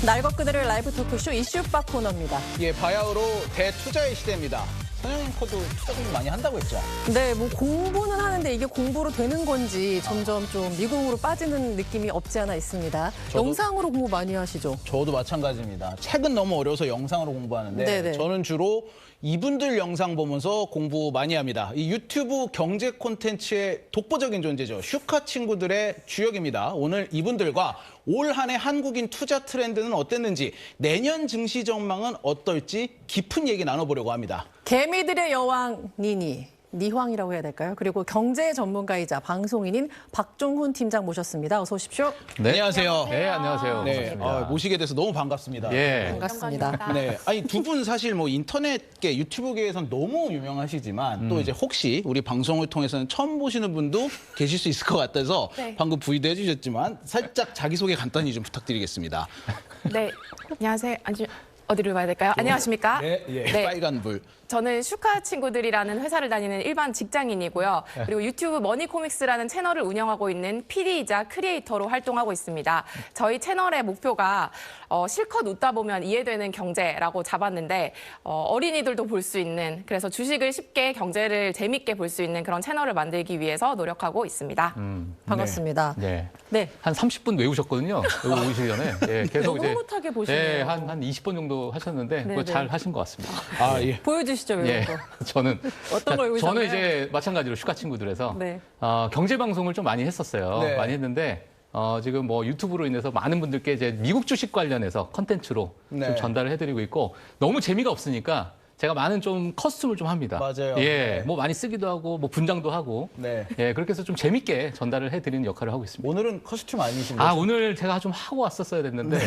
날것 그대로의 라이브 토크쇼 이슈박 코너입니다. 예, 바야흐로 대투자의 시대입니다. 선영 앵커도 투자 좀 많이 한다고 했죠? 네, 뭐 공부는 하는데 이게 공부로 되는 건지 점점 좀 미궁으로 빠지는 느낌이 없지 않아 있습니다. 영상으로 공부 많이 하시죠? 저도 마찬가지입니다. 책은 너무 어려워서 영상으로 공부하는데 네네. 저는 주로 이분들 영상 보면서 공부 많이 합니다. 이 유튜브 경제 콘텐츠의 독보적인 존재죠. 슈카 친구들의 주역입니다. 오늘 이분들과 올 한 해 한국인 투자 트렌드는 어땠는지, 내년 증시 전망은 어떨지 깊은 얘기 나눠보려고 합니다. 개미들의 여왕 니니. 니황이라고 해야 될까요? 그리고 경제 전문가이자 방송인인 박종훈 팀장 모셨습니다. 어서 오십시오. 네. 안녕하세요. 네, 안녕하세요. 네, 모시게 돼서 너무 반갑습니다. 예. 반갑습니다. 네, 아니 두 분 사실 뭐 인터넷계, 유튜브계에선 너무 유명하시지만 또 이제 혹시 우리 방송을 통해서는 처음 보시는 분도 계실 수 있을 것 같아서 네. 방금 부위도 해주셨지만 살짝 자기소개 간단히 좀 부탁드리겠습니다. 네, 안녕하세요. 어디로 가야 될까요? 안녕하십니까? 네, 예, 네. 빨간 불. 저는 슈카 친구들이라는 회사를 다니는 일반 직장인이고요. 그리고 유튜브 머니코믹스라는 채널을 운영하고 있는 PD이자 크리에이터로 활동하고 있습니다. 저희 채널의 목표가 실컷 웃다 보면 이해되는 경제라고 잡았는데 어린이들도 볼 수 있는, 그래서 주식을 쉽게 경제를 재밌게 볼 수 있는 그런 채널을 만들기 위해서 노력하고 있습니다. 반갑습니다. 네. 네. 한 30분 외우셨거든요. 여기 오시기 전에. 예, 계속 이제 흐뭇하게 보시네요. 예, 한 20분 정도 하셨는데 그거 네네. 잘 하신 것 같습니다. 아, 예. 보여주시죠, 예. 이런 거. 저는 어떤 걸 외우셨나요? 저는 이제 마찬가지로 슈카 친구들에서 네. 경제 방송을 좀 많이 했었어요. 네. 많이 했는데 지금 뭐 유튜브로 인해서 많은 분들께 이제 미국 주식 관련해서 컨텐츠로 네. 좀 전달을 해드리고 있고, 너무 재미가 없으니까 제가 많은 좀 커스텀을 좀 합니다. 맞아요. 예, 네. 뭐 많이 쓰기도 하고 뭐 분장도 하고. 네. 예, 그렇게 해서 좀 재밌게 전달을 해드리는 역할을 하고 있습니다. 오늘은 커스튬 아니신 거죠? 아, 오늘 제가 좀 하고 왔었어야 됐는데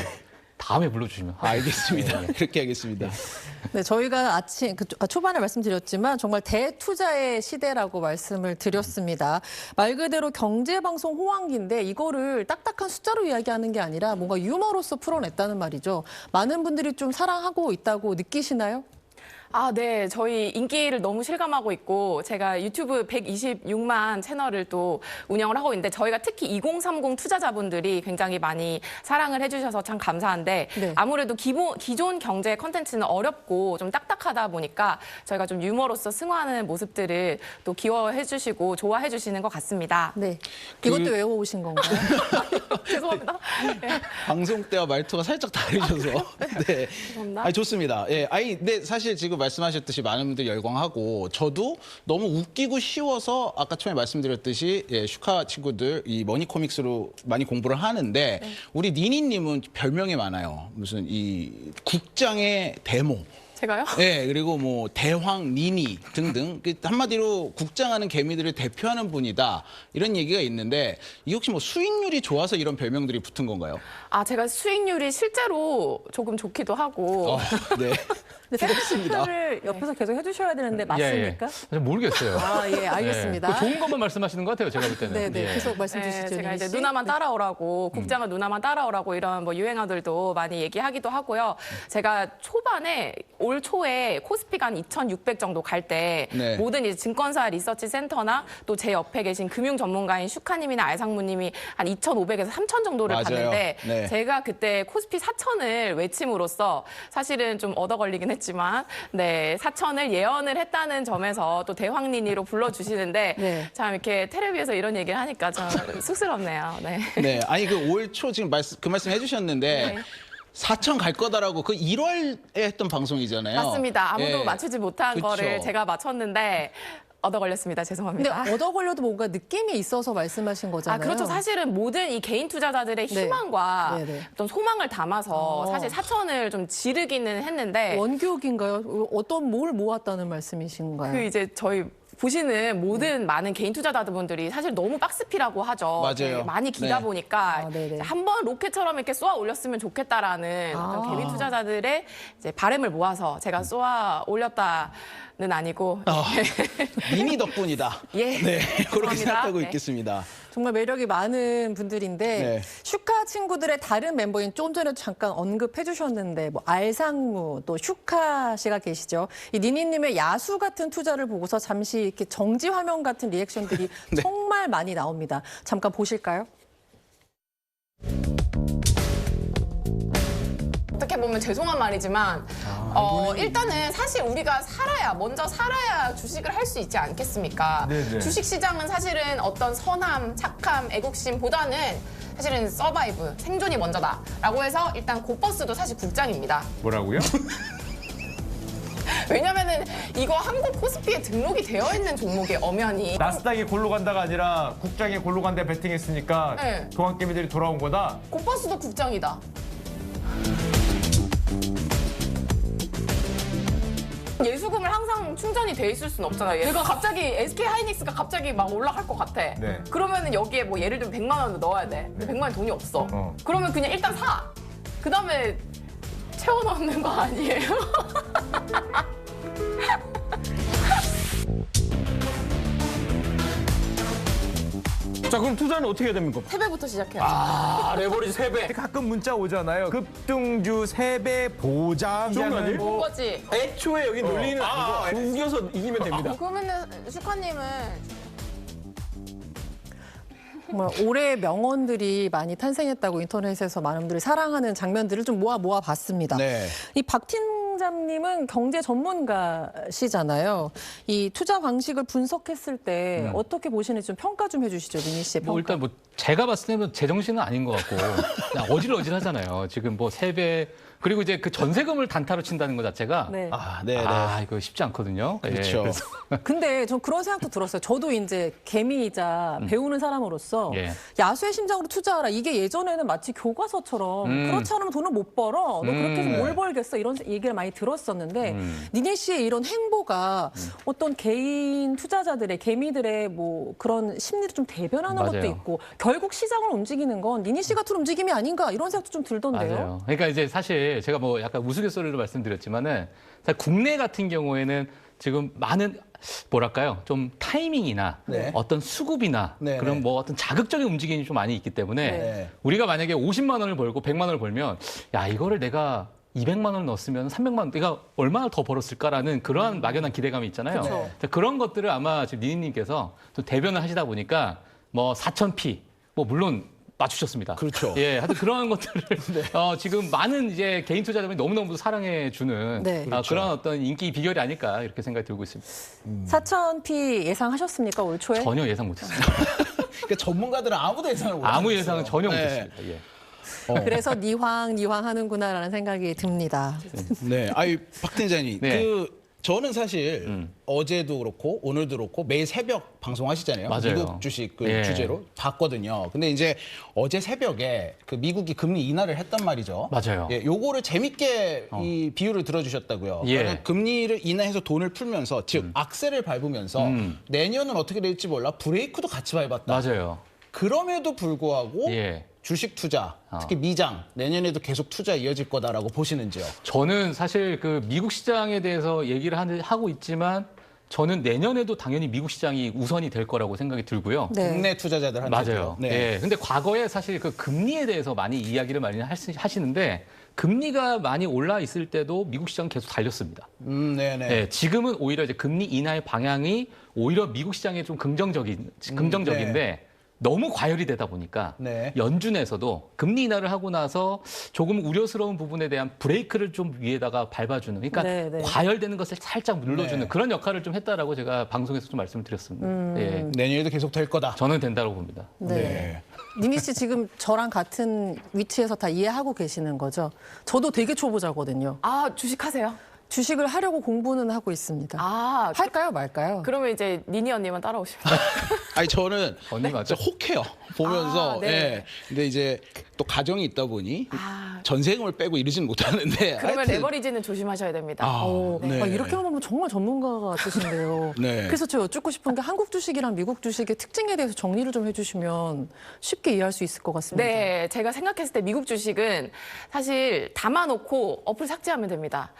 다음에 불러주시면. 알겠습니다. 예, 예. 그렇게 하겠습니다. 네, 저희가 초반에 말씀드렸지만 정말 대투자의 시대라고 말씀을 드렸습니다. 말 그대로 경제방송 호황기인데 이거를 딱딱한 숫자로 이야기하는 게 아니라 뭔가 유머로서 풀어냈다는 말이죠. 많은 분들이 좀 사랑하고 있다고 느끼시나요? 아, 네. 저희 인기를 너무 실감하고 있고, 제가 유튜브 126만 채널을 또 운영을 하고 있는데, 저희가 특히 2030 투자자분들이 굉장히 많이 사랑을 해주셔서 참 감사한데, 네. 아무래도 기존 경제 컨텐츠는 어렵고 좀 딱딱하다 보니까 저희가 좀 유머로서 승화하는 모습들을 또 기여해 주시고 좋아해 주시는 것 같습니다. 네. 이것도 외워오신 건가요? 죄송합니다. 네. 방송 때와 말투가 살짝 다르셔서. 네. 죄송합니다. 아니, 좋습니다. 예. 아니, 근데 사실 지금 말씀하셨듯이 많은 분들이 열광하고, 저도 너무 웃기고 쉬워서 아까 처음에 말씀드렸듯이 슈카 친구들 이 머니코믹스로 많이 공부를 하는데, 우리 니니님은 별명이 많아요. 무슨 이 국장의 대모. 제가요? 네, 그리고 뭐 대황, 니니 등등 한마디로 국장하는 개미들을 대표하는 분이다, 이런 얘기가 있는데, 이 혹시 뭐 수익률이 좋아서 이런 별명들이 붙은 건가요? 아, 제가 수익률이 실제로 조금 좋기도 하고. 네. 근데 팩트를 옆에서 계속 해주셔야 되는데 맞습니까? 잘 모르겠어요. 아, 예, 알겠습니다. 그 좋은 것만 말씀하시는 것 같아요, 제가 볼 때는. 네, 네. 예. 계속 말씀 주시죠. 제가 니니 이제 씨. 누나만 따라오라고, 국장은 누나만 따라오라고 이런 뭐 유행어들도 많이 얘기하기도 하고요. 제가 초반에 올 초에 코스피가 한 2,600 정도 갈 때 네. 모든 이제 증권사 리서치 센터나 또 제 옆에 계신 금융 전문가인 슈카님이나 알상무님이 한 2,500에서 3,000 정도를 맞아요. 봤는데, 네. 제가 그때 코스피 4,000을 외침으로써 사실은 좀 얻어 걸리긴 했지만, 네, 4,000을 예언을 했다는 점에서 또 대황니니로 불러주시는데, 네. 참 이렇게 텔레비에서 이런 얘기를 하니까 좀 쑥스럽네요. 네. 네, 아니 그 올 초 지금 그 말씀 해주셨는데, 네. 4천 갈 거다라고 그 1월에 했던 방송이잖아요. 맞습니다. 아무도 예. 맞추지 못한 그쵸. 거를 제가 맞췄는데 얻어 걸렸습니다. 근데 죄송합니다. 얻어 걸려도 뭔가 느낌이 있어서 말씀하신 아, 거잖아요. 그렇죠. 사실은 모든 이 개인 투자자들의 네. 희망과 네, 네. 어떤 소망을 담아서 사실 4천을 좀 지르기는 했는데, 원기옥인가요? 어떤 뭘 모았다는 말씀이신가요? 그 이제 저희 보시는 모든 많은 개인 투자자분들이 사실 너무 박스피라고 하죠. 맞아요. 네, 많이 기다 네. 보니까 아, 네네. 한번 로켓처럼 이렇게 쏘아 올렸으면 좋겠다라는 어떤 개인 투자자들의 이제 바람을 모아서 제가 쏘아 올렸다는 아니고. 니니 덕분이다. 예. 네, 그렇게 죄송합니다. 생각하고 네. 있겠습니다. 정말 매력이 많은 분들인데 네. 슈카 친구들의 다른 멤버인 좀 전에 잠깐 언급해 주셨는데 뭐 알상무 또 슈카 씨가 계시죠. 이 니니님의 야수 같은 투자를 보고서 잠시 이렇게 정지 화면 같은 리액션들이 네. 정말 많이 나옵니다. 잠깐 보실까요? 어떻게 보면 죄송한 말이지만 일단은 사실 우리가 먼저 살아야 주식을 할 수 있지 않겠습니까? 네네. 주식 시장은 사실은 어떤 선함, 착함, 애국심보다는 사실은 서바이브, 생존이 먼저다라고 해서 일단 고버스도 사실 국장입니다. 뭐라고요? 왜냐면은 이거 한국 코스피에 등록이 되어 있는 종목의 엄연히 나스닥이 골로 간다가 아니라 국장이 골로 간다 베팅했으니까 네. 동학개미들이 돌아온 거다. 고버스도 국장이다. 예수금을 항상 충전이 돼 있을 수는 없잖아요. 내가 갑자기 SK 하이닉스가 갑자기 막 올라갈 것 같아. 네. 그러면은 여기에 뭐 예를 들면 100만 원을 넣어야 돼. 근데 100만 원 돈이 없어. 그러면 그냥 일단 사. 그다음에 채워 넣는 거 아니에요? 자, 그럼 투자는 어떻게 해야 됩니까? 세배부터 시작해요. 레버리지 3배. 가끔 문자 오잖아요. 급등주 3배 보장. 좋은 거 아니에요? 그런 거지. 애초에 여기 논리는 아니고 우겨서 이기면 됩니다. 그러면은 슈카님은 정말 올해 명언들이 많이 탄생했다고 인터넷에서 많은 분들이 사랑하는 장면들을 좀 모아 봤습니다. 네. 이 박 팀장님은 경제 전문가시잖아요. 이 투자 방식을 분석했을 때 어떻게 보시는지 좀 평가 좀 해주시죠, 민희 씨의 평가. 뭐 일단 뭐 제가 봤을 때는 제정신은 아닌 것 같고 그냥 어질어질하잖아요. 지금 뭐 3배 그리고 이제 그 전세금을 단타로 친다는 것 자체가 네. 네. 이거 쉽지 않거든요. 그렇죠. 그래서 근데 전 그런 생각도 들었어요. 저도 이제 개미이자 배우는 사람으로서 예. 야수의 심장으로 투자하라. 이게 예전에는 마치 교과서처럼 그렇지 않으면 돈을 못 벌어. 너 그렇게 해서 뭘 벌겠어. 이런 얘기를 많이 들었었는데 니네 씨의 이런 행보가 어떤 개인 투자자들의 개미들의 뭐 그런 심리를 좀 대변하는 맞아요. 것도 있고 결국 시장을 움직이는 건 니네 씨 같은 움직임이 아닌가 이런 생각도 좀 들던데요. 맞아요. 그러니까 이제 사실 제가 뭐 약간 우스갯소리로 말씀드렸지만은 사실 국내 같은 경우에는 지금 많은 뭐랄까요 좀 타이밍이나 네. 어떤 수급이나 네, 그런 네. 뭐 어떤 자극적인 움직임이 좀 많이 있기 때문에 네. 우리가 만약에 50만 원을 벌고 100만 원을 벌면 야 이거를 내가 200만 원을 넣었으면 300만 원 내가 얼마나 더 벌었을까라는 그러한 막연한 기대감이 있잖아요. 그쵸. 자, 그런 것들을 아마 지금 니니님께서 좀 대변을 하시다 보니까 뭐 4,000p 뭐 물론 맞추셨습니다. 그렇죠. 예, 하여튼 그런 것들을 지금 많은 이제 개인 투자자들이 너무너무 사랑해 주는 네. 그런 어떤 인기 비결이 아닐까 이렇게 생각이 들고 있습니다. 4,000p 예상하셨습니까 올 초에? 전혀 예상 못했습니다. 그러니까 전문가들은 아무도 예상을 못 아무 했어요. 예상은 전혀 네. 못했습니다. 예. 그래서 니황 하는구나라는 생각이 듭니다. 네, 박 팀장님, 네. 저는 사실 어제도 그렇고 오늘도 그렇고 매일 새벽 방송하시잖아요. 맞아요. 미국 주식 예. 주제로 봤거든요. 근데 이제 어제 새벽에 그 미국이 금리 인하를 했단 말이죠. 맞아요. 예, 요거를 재밌게 이 비유를 들어주셨다고요. 예. 그러니까 금리를 인하해서 돈을 풀면서 즉 악셀을 밟으면서 내년은 어떻게 될지 몰라 브레이크도 같이 밟았다. 맞아요. 그럼에도 불구하고 예. 주식 투자, 특히 미장 내년에도 계속 투자 이어질 거다라고 보시는지요? 저는 사실 그 미국 시장에 대해서 얘기를 하고 있지만 저는 내년에도 당연히 미국 시장이 우선이 될 거라고 생각이 들고요. 네. 국내 투자자들한테도. 맞아요. 네. 예. 근데 과거에 사실 그 금리에 대해서 많이 이야기를 많이 하시는데 금리가 많이 올라 있을 때도 미국 시장은 계속 달렸습니다. 네네. 예, 지금은 오히려 이제 금리 인하의 방향이 오히려 미국 시장에 좀 긍정적인데 네. 너무 과열이 되다 보니까 네. 연준에서도 금리 인하를 하고 나서 조금 우려스러운 부분에 대한 브레이크를 좀 위에다가 밟아주는 그러니까 네, 네. 과열되는 것을 살짝 눌러주는 네. 그런 역할을 좀 했다라고 제가 방송에서 좀 말씀을 드렸습니다. 예, 내년에도 계속 될 거다. 저는 된다고 봅니다. 네. 니니 씨 지금 저랑 같은 위치에서 다 이해하고 계시는 거죠? 저도 되게 초보자거든요. 주식하세요? 주식을 하려고 공부는 하고 있습니다. 할까요, 말까요? 그러면 이제 니니 언니만 따라오시면. 저는 언니 맞죠? 진짜 혹해요. 보면서. 네. 예. 근데 이제 또 가정이 있다 보니 전세금을 빼고 이러지는 못하는데. 그러면 하여튼 레버리지는 조심하셔야 됩니다. 네. 이렇게 보면 정말 전문가 같으신데요. 네. 그래서 제가 여쭙고 싶은 게 한국 주식이랑 미국 주식의 특징에 대해서 정리를 좀 해주시면 쉽게 이해할 수 있을 것 같습니다. 네, 제가 생각했을 때 미국 주식은 사실 담아놓고 어플 삭제하면 됩니다.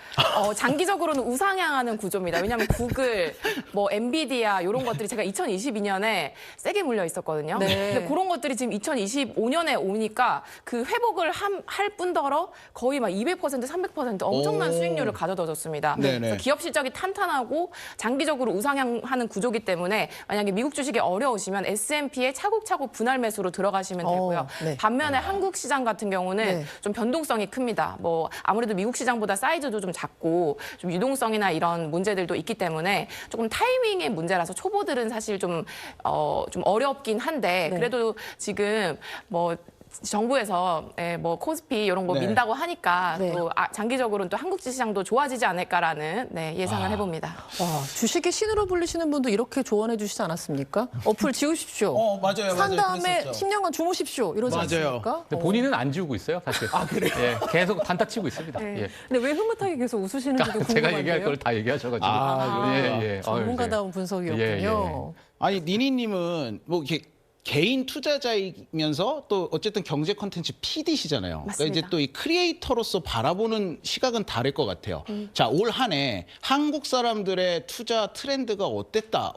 장기적으로는 우상향하는 구조입니다. 왜냐하면 구글, 뭐 엔비디아 이런 것들이 제가 2022년에 때문에 세게 물려 있었거든요. 네. 근데 그런 것들이 지금 2025년에 오니까 그 회복을 할 뿐더러 거의 막 200%, 300% 엄청난 오. 수익률을 가져다 줬습니다. 네네. 그래서 기업 실적이 탄탄하고 장기적으로 우상향하는 구조기 때문에 만약에 미국 주식이 어려우시면 S&P에 차곡차곡 분할 매수로 들어가시면 되고요. 네. 반면에 한국 시장 같은 경우는 네. 좀 변동성이 큽니다. 뭐 아무래도 미국 시장보다 사이즈도 좀 작고 좀 유동성이나 이런 문제들도 있기 때문에 조금 타이밍의 문제라서 초보들은 사실 좀 어렵긴 한데 네. 그래도 지금 뭐 정부에서 뭐 코스피 이런 거 네. 민다고 하니까 네. 또 장기적으로는 또 한국 시장도 좋아지지 않을까라는 예상을 해봅니다. 와, 주식의 신으로 불리시는 분도 이렇게 조언해 주시지 않았습니까? 어플 지우십시오. 맞아요. 산 다음에 그랬었죠. 10년간 주무십시오. 이러지 맞아요. 않습니까? 근데 본인은 안 지우고 있어요, 사실. 아, 그래요? 예, 계속 단타 치고 있습니다. 네. 예. 근데 왜 흐뭇하게 계속 웃으시는지도 궁금한데요. 제가 얘기할 걸 다 얘기하셔가지고. 예. 전문가다운 아유, 분석이었군요. 아니 니니님은 뭐 이렇게 개인 투자자이면서 또 어쨌든 경제 콘텐츠 PD시잖아요. 그러니까 이제 맞습니다. 또 이 크리에이터로서 바라보는 시각은 다를 것 같아요. 자, 올 한 해 한국 사람들의 투자 트렌드가 어땠다?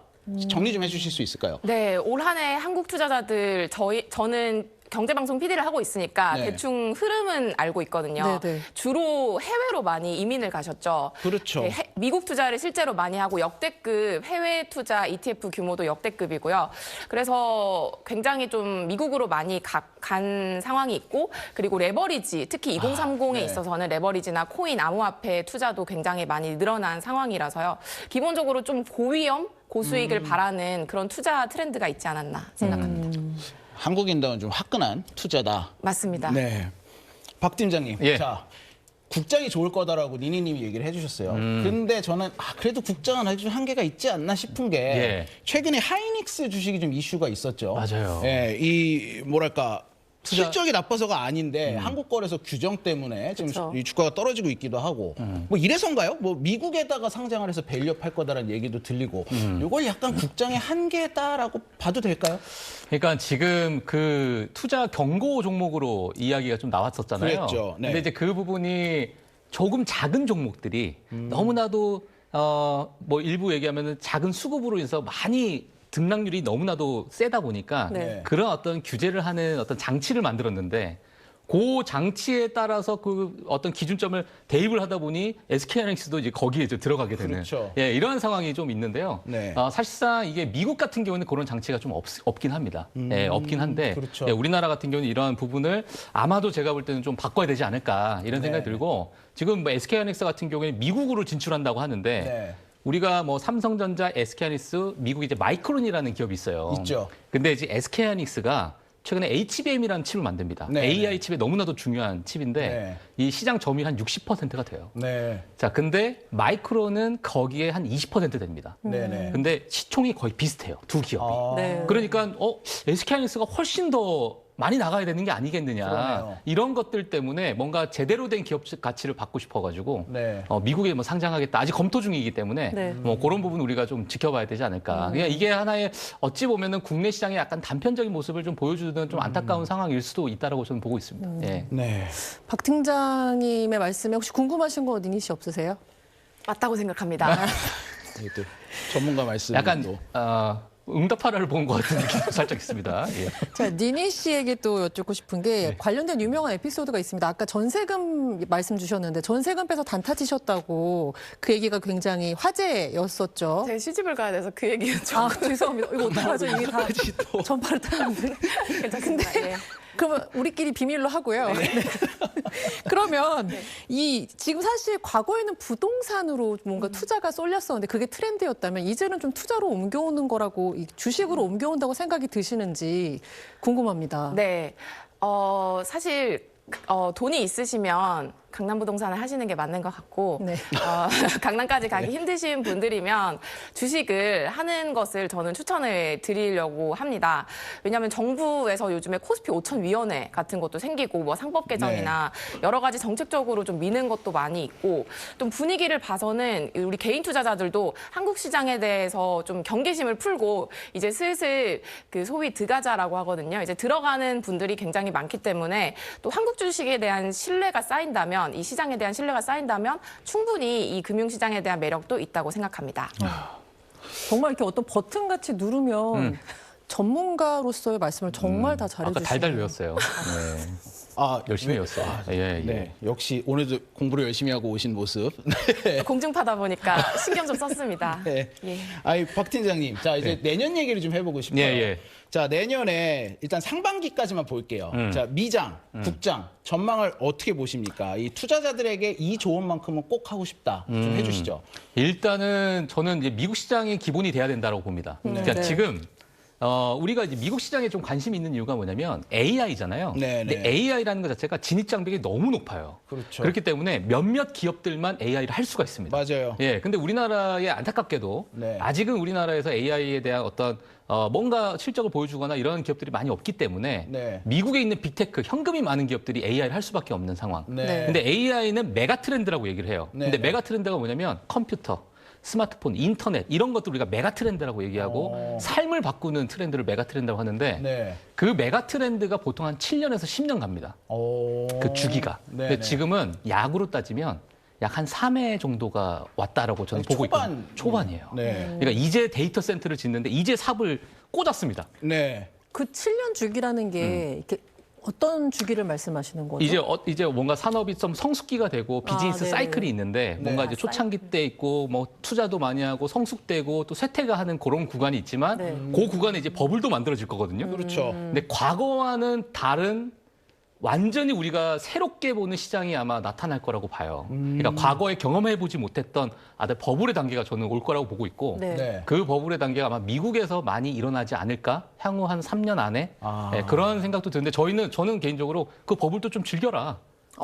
정리 좀 해주실 수 있을까요? 네, 올 한 해 한국 투자자들 저는 경제방송 PD를 하고 있으니까 네. 대충 흐름은 알고 있거든요. 네, 네. 주로 해외로 많이 이민을 가셨죠. 그렇죠. 네, 미국 투자를 실제로 많이 하고 역대급 해외 투자 ETF 규모도 역대급이고요. 그래서 굉장히 좀 미국으로 많이 간 상황이 있고 그리고 레버리지 특히 2030에 네. 있어서는 레버리지나 코인 암호화폐 투자도 굉장히 많이 늘어난 상황이라서요. 기본적으로 좀 고위험 고수익을 바라는 그런 투자 트렌드가 있지 않았나 생각합니다. 한국인다운 좀 화끈한 투자다. 맞습니다. 네. 박 팀장님. 예. 자, 국장이 좋을 거다라고 니니님이 얘기를 해주셨어요. 근데 저는 그래도 국장은 아직 좀 한계가 있지 않나 싶은 게 예. 최근에 하이닉스 주식이 좀 이슈가 있었죠. 맞아요. 예, 이 뭐랄까. 실적이 나빠서가 아닌데 한국 거래소 규정 때문에 지금 그쵸. 이 주가가 떨어지고 있기도 하고 뭐 이래서인가요? 뭐 미국에다가 상장을 해서 밸류업할 거다라는 얘기도 들리고 이걸 약간 국장의 한계다라고 봐도 될까요? 그러니까 지금 그 투자 경고 종목으로 이야기가 좀 나왔었잖아요. 그랬죠. 네. 근데 이제 그 부분이 조금 작은 종목들이 너무나도 뭐 일부 얘기하면은 작은 수급으로 인해서 많이 등락률이 너무나도 세다 보니까 네. 그런 어떤 규제를 하는 어떤 장치를 만들었는데 그 장치에 따라서 그 어떤 기준점을 대입을 하다 보니 SK하이닉스도 이제 거기에 이제 들어가게 되는 그렇죠. 예, 이런 상황이 좀 있는데요. 네. 사실상 이게 미국 같은 경우는 그런 장치가 좀 없긴 합니다. 예, 없긴 한데 그렇죠. 예, 우리나라 같은 경우는 이러한 부분을 아마도 제가 볼 때는 좀 바꿔야 되지 않을까 이런 생각이 네. 들고 지금 뭐 SK하이닉스 같은 경우에는 미국으로 진출한다고 하는데 네. 우리가 뭐 삼성전자, SK하이닉스, 미국 이제 마이크론이라는 기업이 있어요. 있죠. 근데 이제 SK하이닉스가 최근에 HBM이라는 칩을 만듭니다. 네, AI 칩에 너무나도 중요한 칩인데 네. 이 시장 점유율 한 60%가 돼요. 네. 자, 근데 마이크론은 거기에 한 20% 됩니다. 네네. 근데 시총이 거의 비슷해요. 두 기업이. 네. 그러니까 SK하이닉스가 훨씬 더 많이 나가야 되는 게 아니겠느냐. 그러네요. 이런 것들 때문에 뭔가 제대로 된 기업 가치를 받고 싶어가지고 네. 미국에 뭐 상장하겠다. 아직 검토 중이기 때문에 네. 뭐 그런 부분 우리가 좀 지켜봐야 되지 않을까. 그러니까 이게 하나의 어찌 보면은 국내 시장의 약간 단편적인 모습을 좀 보여주는 좀 안타까운 상황일 수도 있다라고 저는 보고 있습니다. 예. 네. 박 팀장님의 말씀에 혹시 궁금하신 거 니니 씨 없으세요? 맞다고 생각합니다. 이게 또 전문가 말씀. 약간 또. 응답하라를 본 것 같은 느낌도 살짝 있습니다. 예. 자, 니니 씨에게 또 여쭙고 싶은 게 네. 관련된 유명한 에피소드가 있습니다. 아까 전세금 말씀 주셨는데 전세금 빼서 단타 치셨다고 그 얘기가 굉장히 화제였었죠. 제가 시집을 가야 돼서 그 얘기는 좀 아, 죄송합니다. 이거 어떡하죠? 이게 다 전파를 타는데. 괜찮습니다. 예. 그러면 우리끼리 비밀로 하고요. 네. 그러면 이 지금 사실 과거에는 부동산으로 뭔가 투자가 쏠렸었는데 그게 트렌드였다면 이제는 좀 투자로 옮겨오는 거라고 이 주식으로 옮겨온다고 생각이 드시는지 궁금합니다. 네. 사실 돈이 있으시면 강남 부동산을 하시는 게 맞는 것 같고 네. 강남까지 가기 힘드신 분들이면 주식을 하는 것을 저는 추천을 드리려고 합니다. 왜냐하면 정부에서 요즘에 코스피 5천 위원회 같은 것도 생기고 뭐 상법 개정이나 여러 가지 정책적으로 좀 미는 것도 많이 있고 좀 분위기를 봐서는 우리 개인 투자자들도 한국 시장에 대해서 좀 경계심을 풀고 이제 슬슬 그 소위 드가자라고 하거든요. 이제 들어가는 분들이 굉장히 많기 때문에 또 한국 주식에 대한 신뢰가 쌓인다면 이 시장에 대한 신뢰가 쌓인다면 충분히 이 금융시장에 대한 매력도 있다고 생각합니다. 정말 이렇게 어떤 버튼 같이 누르면 전문가로서의 말씀을 정말 다 아까 잘해주시네요. 달달 외웠어요. 네. 아, 열심히 왜- 외웠어요. 아, 예, 예. 네, 역시 오늘도 공부를 열심히 하고 오신 모습. 공중파다 보니까 신경 좀 썼습니다. 네. 예. 아이, 박 팀장님, 자 이제 내년 얘기를 좀 해보고 싶어요. 예, 예. 자, 내년에 일단 상반기까지만 볼게요. 자, 미장, 국장 전망을 어떻게 보십니까? 이 투자자들에게 이 조언만큼은 꼭 하고 싶다. 좀 해주시죠. 일단은 저는 이제 미국 시장이 기본이 돼야 된다고 봅니다. 그러니까 네. 지금 우리가 이제 미국 시장에 좀 관심이 있는 이유가 뭐냐면 AI잖아요. 네, 근데 네. AI라는 것 자체가 진입 장벽이 너무 높아요. 그렇죠. 그렇기 때문에 몇몇 기업들만 AI를 할 수가 있습니다. 맞아요. 예, 근데 우리나라에 안타깝게도 네. 아직은 우리나라에서 AI에 대한 어떤 뭔가 실적을 보여주거나 이런 기업들이 많이 없기 때문에 네. 미국에 있는 빅테크, 현금이 많은 기업들이 AI를 할 수밖에 없는 상황. 네. 근데 AI는 메가 트렌드라고 얘기를 해요. 네, 근데 네. 메가 트렌드가 뭐냐면 컴퓨터, 스마트폰, 인터넷 이런 것들 우리가 메가 트렌드라고 얘기하고 삶을 바꾸는 트렌드를 메가 트렌드라고 하는데 네. 그 메가 트렌드가 보통 한 7년에서 10년 갑니다. 오. 그 주기가. 네, 근데 네. 지금은 야구로 따지면 약 한 3회 정도가 왔다라고 저는 아니, 보고 초반. 있거든요. 초반이에요. 네. 그러니까 이제 데이터 센터를 짓는데 이제 삽을 꽂았습니다. 네. 그 7년 주기라는 게 이렇게 어떤 주기를 말씀하시는 거죠? 이제 뭔가 산업이 좀 성숙기가 되고 비즈니스 네네. 사이클이 있는데 뭔가 네. 이제 초창기 때 있고 뭐 투자도 많이 하고 성숙되고 또 쇠퇴가하는 그런 구간이 있지만 네. 그 구간에 이제 버블도 만들어질 거거든요. 그렇죠. 근데 과거와는 다른 완전히 우리가 새롭게 보는 시장이 아마 나타날 거라고 봐요. 그러니까 과거에 경험해보지 못했던 아들 버블의 단계가 저는 올 거라고 보고 있고 네. 네. 그 버블의 단계가 아마 미국에서 많이 일어나지 않을까? 향후 한 3년 안에 아. 네, 그런 생각도 드는데 저는 개인적으로 그 버블도 좀 즐겨라.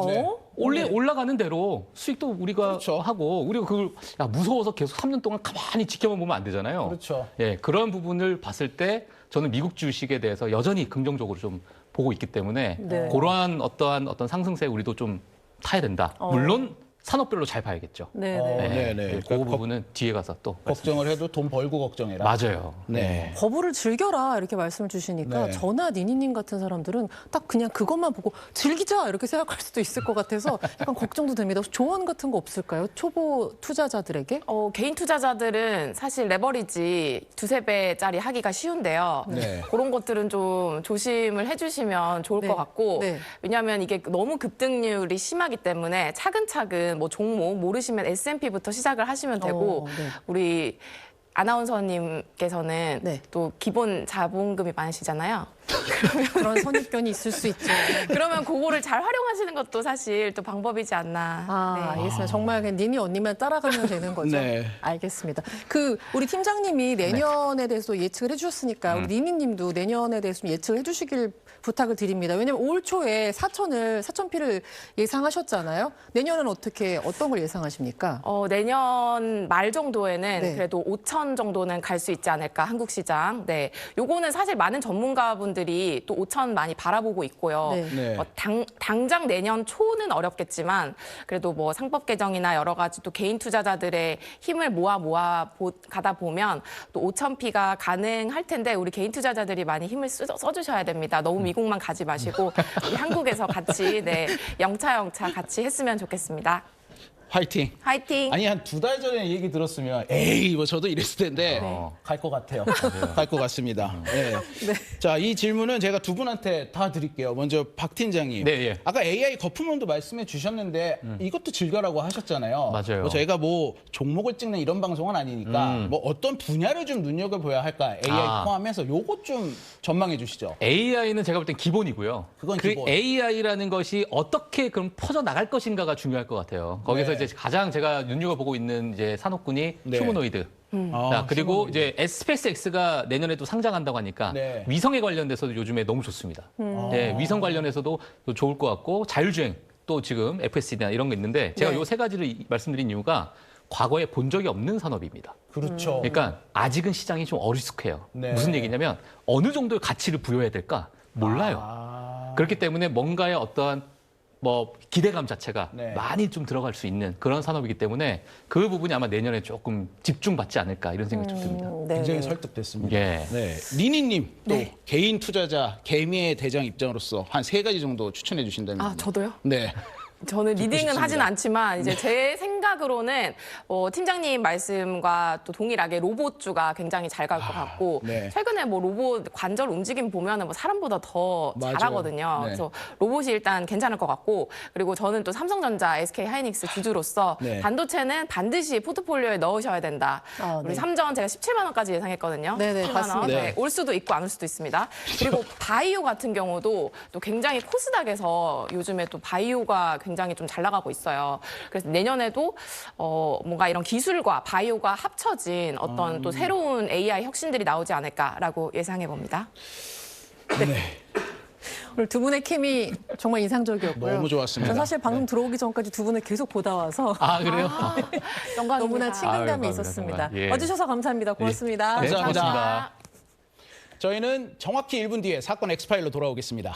네. 올라가는 대로 수익도 우리가 그렇죠. 하고 우리가 그걸 무서워서 계속 3년 동안 가만히 지켜만 보면 안 되잖아요. 그렇죠. 예, 그런 부분을 봤을 때 저는 미국 주식에 대해서 여전히 긍정적으로 좀 보고 있기 때문에 네. 그러한 어떤 상승세 우리도 좀 타야 된다. 물론 산업별로 잘 봐야겠죠. 네, 어, 네. 네, 네. 그 그러니까 부분은 뒤에 가서 또 걱정을 해도 돈 벌고 걱정해라. 맞아요. 네. 버블을 즐겨라 이렇게 말씀을 주시니까 네. 저나 니니님 같은 사람들은 딱 그냥 그것만 보고 즐기자 이렇게 생각할 수도 있을 것 같아서 약간 걱정도 됩니다. 혹시 조언 같은 거 없을까요? 초보 투자자들에게? 개인 투자자들은 사실 레버리지 2~3배짜리 하기가 쉬운데요. 네. 그런 것들은 좀 조심을 해주시면 좋을 네. 것 같고 네. 왜냐하면 이게 너무 급등률이 심하기 때문에 차근차근 뭐 종목 모르시면 S&P부터 시작을 하시면 되고 네. 우리 아나운서님께서는 네. 또 기본 자본금이 많으시잖아요. 그런 선입견이 있을 수 있죠. 그러면 그거를 잘 활용하시는 것도 사실 또 방법이지 않나. 아, 네. 알겠습니다. 정말 그냥 니니 언니만 따라가면 되는 거죠. 네. 알겠습니다. 우리 팀장님이 내년에 대해서 예측을 해주셨으니까 우리 니니님도 내년에 대해서 좀 예측을 해주시길 부탁을 드립니다. 왜냐하면 올 초에 4,000P를 예상하셨잖아요. 내년은 어떤 걸 예상하십니까? 내년 말 정도에는 네. 그래도 5천 정도는 갈 수 있지 않을까 한국 시장. 네, 요거는 사실 많은 전문가분들이 또 5천 많이 바라보고 있고요. 네. 네. 당장 내년 초는 어렵겠지만 그래도 뭐 상법 개정이나 여러 가지 또 개인 투자자들의 힘을 가다 보면 또 5,000P가 가능할 텐데 우리 개인 투자자들이 많이 힘을 써주셔야 됩니다. 너무 미국만 가지 마시고 우리 한국에서 같이 영차 같이 했으면 좋겠습니다. 화이팅. 화이팅! 아니 한 2달 전에 얘기 들었으면 에이 뭐 저도 이랬을 텐데 갈 것 같아요. 갈 것 같습니다. 네. 자, 이 질문은 제가 두 분한테 다 드릴게요. 먼저 박 팀장님. 네, 예. 아까 AI 거품론도 말씀해 주셨는데 이것도 즐겨라고 하셨잖아요. 맞아요. 뭐 저희가 뭐 종목을 찍는 이런 방송은 아니니까 뭐 어떤 분야를 좀 눈여겨봐야 할까 AI 포함해서 요것 좀 전망해 주시죠. AI는 제가 볼 땐 기본이고요. 그건 그 기본. AI라는 것이 어떻게 그럼 퍼져 나갈 것인가가 중요할 것 같아요. 거기서 네. 이제 가장 제가 눈여겨보고 있는 이제 산업군이 네. 휴머노이드. 자, 그리고 이제 스페이스X가 내년에도 상장한다고 하니까 네. 위성에 관련돼서도 요즘에 너무 좋습니다. 네, 위성 관련해서도 또 좋을 것 같고 자율주행 또 지금 FSD나 이런 거 있는데 제가 네. 요 세 가지를 말씀드린 이유가 과거에 본 적이 없는 산업입니다. 그렇죠. 그러니까 아직은 시장이 좀 어리숙해요. 네. 무슨 얘기냐면 어느 정도의 가치를 부여해야 될까 몰라요. 그렇기 때문에 뭔가의 어떠한 뭐 기대감 자체가 네. 많이 좀 들어갈 수 있는 그런 산업이기 때문에 그 부분이 아마 내년에 조금 집중받지 않을까 이런 생각이 좀 듭니다. 네, 굉장히 네. 설득됐습니다. 예. 네, 리니님 또 네. 개인 투자자 개미의 대장 입장으로서 한 3가지 정도 추천해 주신다면. 저도요? 네. 저는 리딩은 싶습니다. 하진 않지만 이제 제 생각으로는 팀장님 말씀과 또 동일하게 로봇주가 굉장히 잘 갈 것 같고 네. 최근에 뭐 로봇 관절 움직임 보면은 뭐 사람보다 더 맞아요. 잘하거든요. 네. 그래서 로봇이 일단 괜찮을 것 같고 그리고 저는 또 삼성전자, SK 하이닉스 주주로서 네. 반도체는 반드시 포트폴리오에 넣으셔야 된다. 아, 우리 네. 삼전 제가 17만 원까지 예상했거든요. 네네, 17만 봤습니다. 원. 네. 네, 올 수도 있고 안 올 수도 있습니다. 그리고 바이오 같은 경우도 또 굉장히 코스닥에서 요즘에 또 바이오가 굉장히 좀 잘 나가고 있어요. 그래서 내년에도 뭔가 이런 기술과 바이오가 합쳐진 어떤 또 새로운 AI 혁신들이 나오지 않을까라고 예상해 봅니다. 오늘 두 분의 케미 정말 인상적이었고요. 너무 좋았습니다. 저 사실 방금 들어오기 전까지 두 분을 계속 보다 와서 아, 그래요? 영광입니다. 너무나 친근감이 아유, 감사합니다, 있었습니다. 정말. 예. 와주셔서 감사합니다. 고맙습니다. 네, 감사합니다. 고맙습니다. 저희는 정확히 1분 뒤에 사건 엑스파일로 돌아오겠습니다.